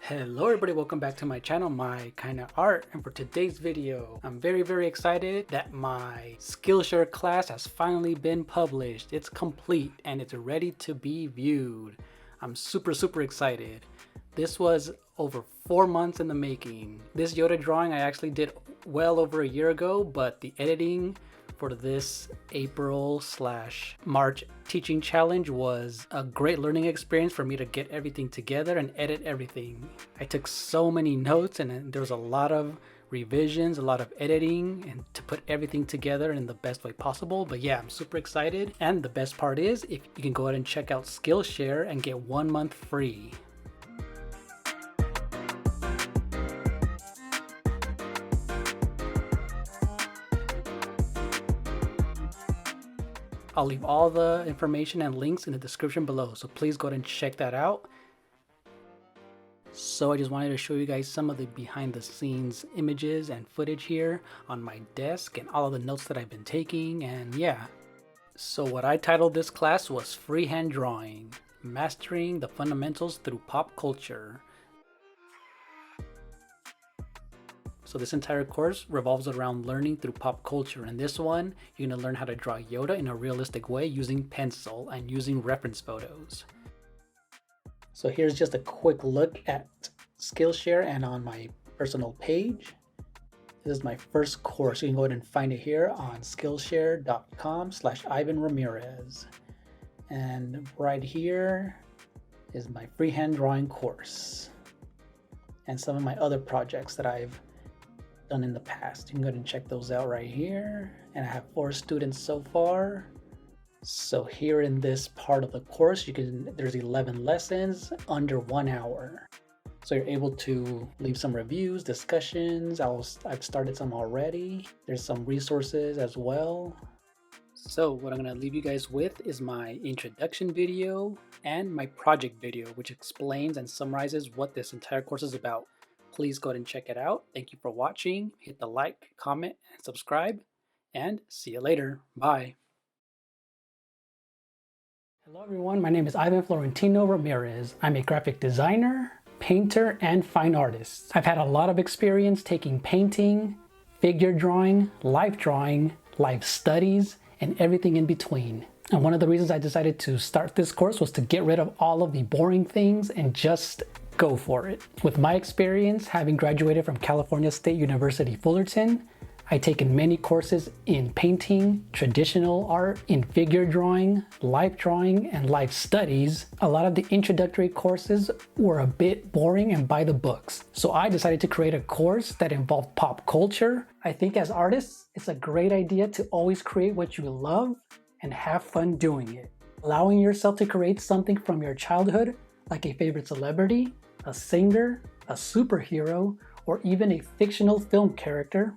Hello everybody, welcome back to my channel, My Kinda Art, and for today's video, I'm very excited that my Skillshare class has finally been published. It's complete and it's ready to be viewed. I'm super excited. This was over 4 months in the making. This Yoda drawing I actually did well over a year ago, but the editing for this April/March teaching challenge was a great learning experience for me to get everything together and edit everything. I took so many notes and there was a lot of revisions, a lot of editing, and to put everything together in the best way possible. But yeah, I'm super excited. And the best part is, if you can go ahead and check out Skillshare and get 1 month free. I'll leave all the information and links in the description below, so please go ahead and check that out. So I just wanted to show you guys some of the behind the scenes images and footage here on my desk and all of the notes that I've been taking, and yeah. So what I titled this class was Freehand Drawing, Mastering the Fundamentals Through Pop Culture. So this entire course revolves around learning through pop culture. In this one, you're going to learn how to draw Yoda in a realistic way using pencil and using reference photos. So here's just a quick look at Skillshare and on my personal page. This is my first course. You can go ahead and find it here on skillshare.com/Ivan Ramirez. And right here is my freehand drawing course and some of my other projects that I've done in the past. You can go ahead and check those out right here. And I have 4 students so far. So here in this part of the course, there's 11 lessons under 1 hour. So you're able to leave some reviews, discussions. I've started some already. There's some resources as well. So what I'm going to leave you guys with is my introduction video and my project video, which explains and summarizes what this entire course is about. Please go ahead and check it out. Thank you for watching. Hit the like, comment, and subscribe, and see you later. Bye. Hello everyone, my name is Ivan Florentino Ramirez. I'm a graphic designer, painter, and fine artist. I've had a lot of experience taking painting, figure drawing, life studies, and everything in between. And one of the reasons I decided to start this course was to get rid of all of the boring things and just go for it. With my experience, having graduated from California State University, Fullerton, I've taken many courses in painting, traditional art, in figure drawing, and life studies. A lot of the introductory courses were a bit boring and by the books. So I decided to create a course that involved pop culture. I think as artists, it's a great idea to always create what you love and have fun doing it. Allowing yourself to create something from your childhood, like a favorite celebrity, a singer, a superhero, or even a fictional film character,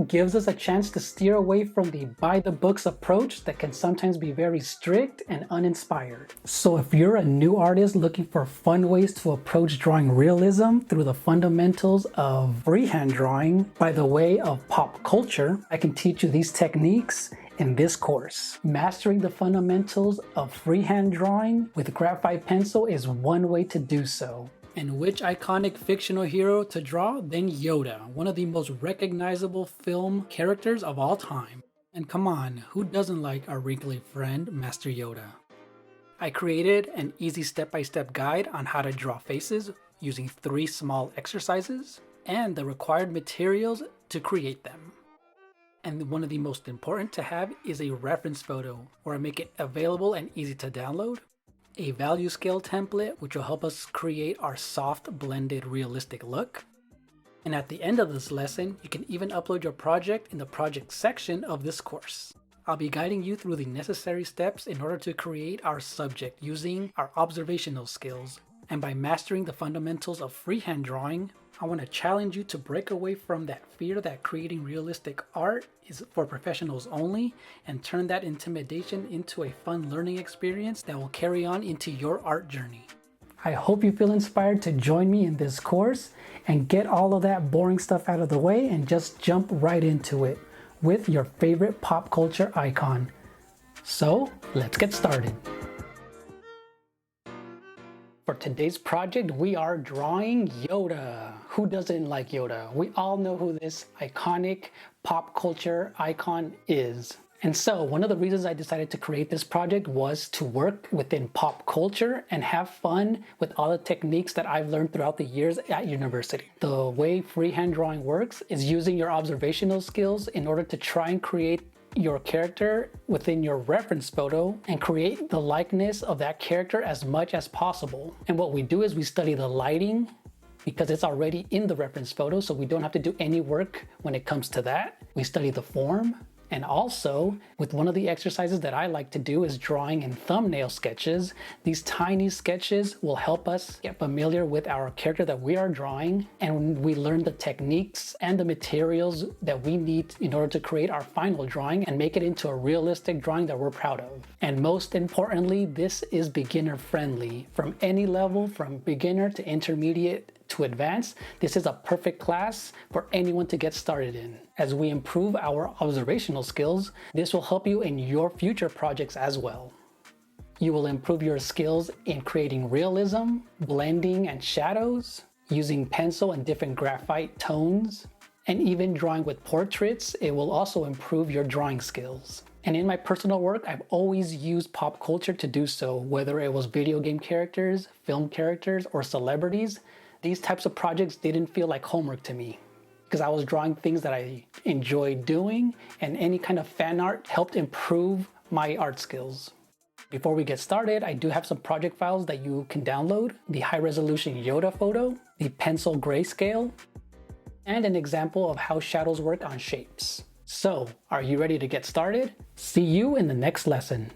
gives us a chance to steer away from the by-the-books approach that can sometimes be very strict and uninspired. So if you're a new artist looking for fun ways to approach drawing realism through the fundamentals of freehand drawing by the way of pop culture, I can teach you these techniques in this course. Mastering the fundamentals of freehand drawing with graphite pencil is one way to do so. And which iconic fictional hero to draw than Yoda, one of the most recognizable film characters of all time. And come on, who doesn't like our wrinkly friend, Master Yoda? I created an easy step-by-step guide on how to draw faces using 3 small exercises and the required materials to create them. And one of the most important to have is a reference photo, where I make it available and easy to download, a value scale template, which will help us create our soft, blended, realistic look. And at the end of this lesson, you can even upload your project in the project section of this course. I'll be guiding you through the necessary steps in order to create our subject using our observational skills. And by mastering the fundamentals of freehand drawing, I want to challenge you to break away from that fear that creating realistic art is for professionals only and turn that intimidation into a fun learning experience that will carry on into your art journey. I hope you feel inspired to join me in this course and get all of that boring stuff out of the way and just jump right into it with your favorite pop culture icon. So let's get started. For today's project, we are drawing Yoda. Who doesn't like Yoda? We all know who this iconic pop culture icon is. And so one of the reasons I decided to create this project was to work within pop culture and have fun with all the techniques that I've learned throughout the years at university. The way freehand drawing works is using your observational skills in order to try and create your character within your reference photo and create the likeness of that character as much as possible. And what we do is we study the lighting because it's already in the reference photo, so we don't have to do any work when it comes to that. We study the form. And also, with one of the exercises that I like to do is drawing in thumbnail sketches. These tiny sketches will help us get familiar with our character that we are drawing, and we learn the techniques and the materials that we need in order to create our final drawing and make it into a realistic drawing that we're proud of. And most importantly, this is beginner friendly. From any level, from beginner to intermediate to advanced, this is a perfect class for anyone to get started in. As we improve our observational skills, this will help you in your future projects as well. You will improve your skills in creating realism, blending and shadows, using pencil and different graphite tones, and even drawing with portraits. It will also improve your drawing skills. And in my personal work, I've always used pop culture to do so, whether it was video game characters, film characters, or celebrities. These types of projects didn't feel like homework to me because I was drawing things that I enjoyed doing, and any kind of fan art helped improve my art skills. Before we get started, I do have some project files that you can download: the high resolution Yoda photo, the pencil grayscale, and an example of how shadows work on shapes. So, are you ready to get started? See you in the next lesson.